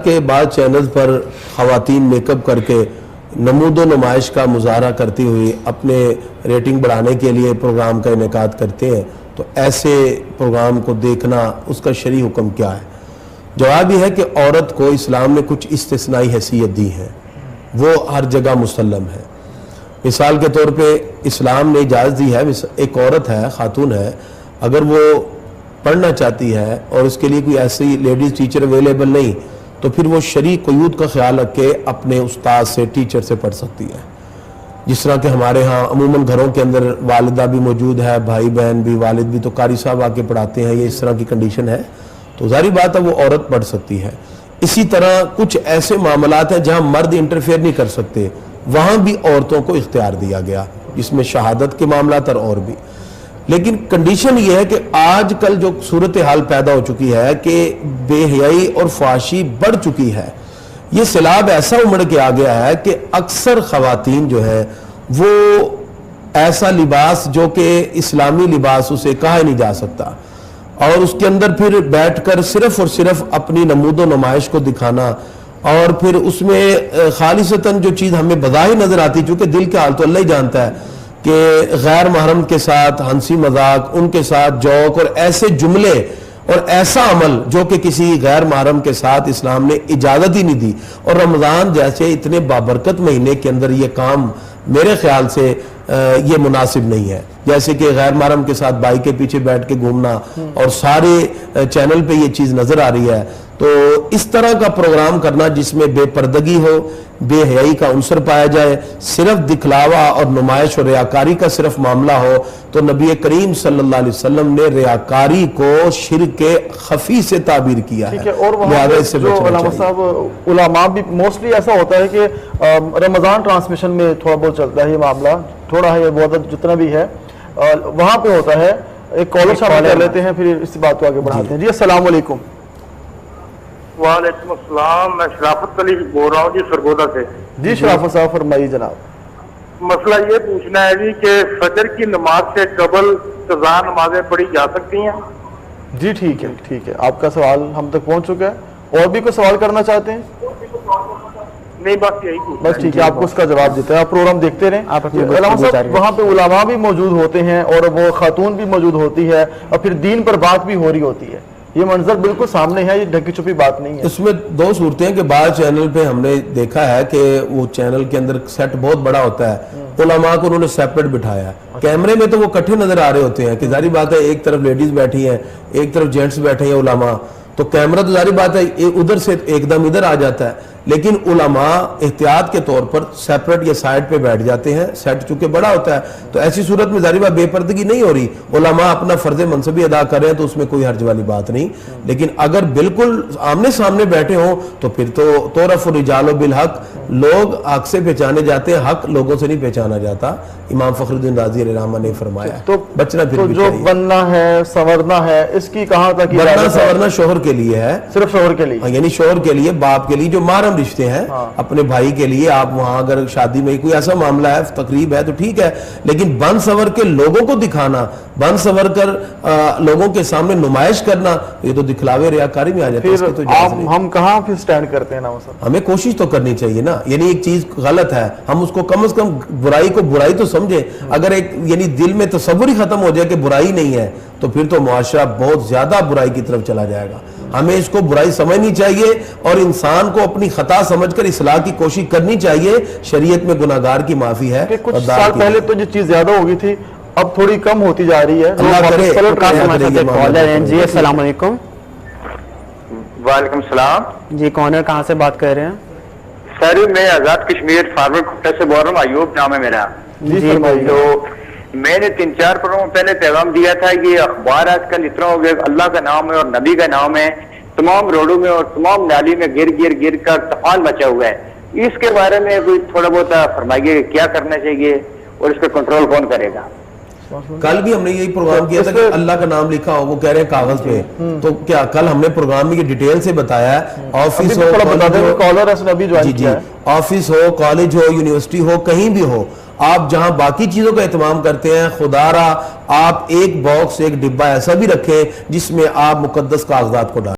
के बाद चैनल्स पर ख़वातीन मेकअप करके नमूदो नुमाइश का मुजाहरा करती हुई अपने रेटिंग बढ़ाने के लिए प्रोग्राम का इनेकाद करते हैं, तो ऐसे प्रोग्राम को देखना उसका शरई हुक्म क्या है? जवाब यह है कि औरत को इस्लाम ने कुछ इस्तिस्नाई हैसियत दी है, वो हर जगह मुसल्लम है। मिसाल के तौर पे इस्लाम ने इजाज़त दी है, एक औरत है, खातून है, अगर वो पढ़ना चाहती है और उसके लिए कोई ऐसी लेडीज़ टीचर अवेलेबल नहीं, तो फिर वो शरई क़यूद का ख्याल रख के अपने उस्ताद से, टीचर से पढ़ सकती है। जिस तरह के हमारे यहाँ अमूमन घरों के अंदर वालिदा भी मौजूद है, भाई बहन भी, वालिद भी, तो कारी साहब आके पढ़ाते हैं, ये इस तरह की कंडीशन है, तो जारी बात है वो औरत पढ़ सकती है। इसी तरह कुछ ऐसे मामलात हैं जहाँ मर्द इंटरफेयर नहीं कर सकते, वहाँ भी औरतों को इख्तियार दिया गया, जिसमें शहादत के मामलात और भी। लेकिन कंडीशन यह है कि आजकल जो सूरत हाल पैदा हो चुकी है कि बेहयाई और फाशी बढ़ चुकी है, ये सैलाब ऐसा उमड़ के आ गया है कि अक्सर ख़वातीन जो है वो ऐसा लिबास जो कि इस्लामी लिबास उसे कहा ही नहीं जा सकता, और उसके अंदर फिर बैठकर सिर्फ और सिर्फ अपनी नमूदो नुमाइश को दिखाना, और फिर उसमें खालिसतन जो चीज़ हमें बज़ाहिर नज़र आती, चूँकि दिल के हाल तो अल्लाह ही जानता है, कि गैर महरम के साथ हंसी मजाक, उनके साथ जोक और ऐसे जुमले और ऐसा अमल जो कि किसी गैर महरम के साथ इस्लाम ने इजाज़त ही नहीं दी। और रमज़ान जैसे इतने बाबरकत महीने के अंदर ये काम मेरे ख्याल से ये मुनासिब नहीं है। जैसे कि गैर महरम के साथ बाइक के पीछे बैठ के घूमना, और सारे चैनल पे ये चीज़ नज़र आ रही है, तो इस तरह का प्रोग्राम करना जिसमें बेपर्दगी हो, बेहयाई का उनसर पाया जाए, सिर्फ दिखलावा और नुमाइश और रियाकारी का सिर्फ मामला हो, तो नबी करीम सल्लल्लाहु अलैहि वसल्लम ने रियाकारी को शिर्क के खफी से ताबीर किया है। और उलमा भी मोस्टली ऐसा होता है कि रमज़ान ट्रांसमिशन में थोड़ा बहुत चलता है ये मामला, थोड़ा है बहुत जितना भी है वहाँ पे होता है। एक कॉलर शामिल कर लेते हैं, फिर इस बात को आगे बढ़ाते हैं। जी अस्सलाम वालेकुम। वालेकुम अस्सलाम, मैं शराफत अली बोल रहा हूँ जी, सरगोदा से। जी शराफत साहब फरमाइए जनाब। मसला ये पूछना है जी कि फजर की नमाज से कबल कज़ा नमाजें पढ़ी जा सकती हैं? जी ठीक है, ठीक है, आपका सवाल हम तक पहुँच चुका है। और भी कोई सवाल करना चाहते हैं? नहीं, बस यही, बस ठीक है, आपको उसका जवाब देते हैं। आप प्रोग्राम देखते रहें। वहाँ पे उलमा भी मौजूद होते हैं और वो खातून भी मौजूद होती है, और फिर दीन पर बात भी हो रही होती है। ये मंजर बिल्कुल सामने है, ये ढकी छुपी बात नहीं है। इसमें दो सूरतें हैं कि बाद चैनल पे हमने देखा है कि वो चैनल के अंदर सेट बहुत बड़ा होता है, उलमा को उन्होंने सेपरेट बिठाया है। कैमरे में तो वो इकट्ठे नजर आ रहे होते हैं कि जारी बात है एक तरफ लेडीज बैठी हैं, एक तरफ जेंट्स बैठे हैं उलमा, तो कैमरा तो जारी बात है उधर से एकदम इधर आ जाता है, लेकिन उलमा एहतियात के तौर पर सेपरेट या साइड पे बैठ जाते हैं, सेट चूंकि बड़ा होता है, तो ऐसी सूरत में जारी बात बेपर्दगी नहीं हो रही, उलमा अपना फर्ज मनसबी अदा कर रहे हैं, तो उसमें कोई हर्ज वाली बात नहीं। लेकिन अगर बिल्कुल आमने सामने बैठे हों तो फिर तो तोरफ रिजालो बिल हक, लोग हक से पहचाने जाते हैं, हक लोगों से नहीं पहचाना जाता। इमाम फखरुद्दीन राजी रहमा ने फरमाया। तो बचना फिर तो जो बनना है संवरना है, इसकी कहाँ तक बनना संवरना शोहर के लिए है, सिर्फ शोहर के लिए, यानी शोहर के लिए, बाप के लिए, जो मारम रिश्ते हैं, अपने भाई के लिए। आप वहां अगर शादी में कोई ऐसा मामला है, तकरीब है, तो ठीक है, लेकिन बन सवर के लोगों को दिखाना, बन सवर कर लोगों के सामने नुमाइश करना, ये तो दिखलावे रियाकारी में आ जाता है। तो हम कहाँ फिर स्टैंड करते हैं ना? हमें कोशिश तो करनी चाहिए ना, यानी एक चीज गलत है, हम उसको कम से कम बुराई को बुराई तो समझे। अगर एक यानी दिल में तसव्वुर ही खत्म हो जाए कि बुराई नहीं है, तो फिर तो मुआशरा बहुत ज्यादा बुराई की तरफ चला जाएगा। हमें इसको बुराई समझनी चाहिए और इंसान को अपनी खता समझकर इस्लाह की कोशिश करनी चाहिए। शरीयत में गुनाहगार की माफी है। कुछ साल पहले तो ये चीज ज्यादा हो गई थी, अब थोड़ी कम होती जा रही है। जी अस्सलाम वालेकुम। वालेकुम सलाम जी, कौन है, कहाँ से बात कर रहे हैं? सर मैं आजाद कश्मीर फार्मर खुट्टा से बोल रहा हूँ, अयूब नाम है मेरा। जी तो मैंने 3-4 प्रोग्राम पहले पैगाम दिया था, ये अखबार आजकल इतना हो गया, अल्लाह का नाम है और नबी का नाम है, तमाम रोडों में और तमाम नाली में गिर कर तूफान मचा हुआ है। इसके बारे में कोई थोड़ा बहुत फरमाइए, क्या करना चाहिए और इसका कंट्रोल कौन करेगा? कल भी हमने यही प्रोग्राम किया था कि अल्लाह का नाम लिखा हो, वो कह रहे हैं कागज पे, तो क्या कल हमने प्रोग्राम में ये डिटेल से बताया है। ऑफिस हो, ऑफिस हो, कॉलेज हो, यूनिवर्सिटी हो, कहीं भी हो, आप जहां बाकी चीजों का एहतमाम करते हैं, खुदारा आप एक बॉक्स, एक डिब्बा ऐसा भी रखें जिसमें आप मुकद्दस कागजात को डालें।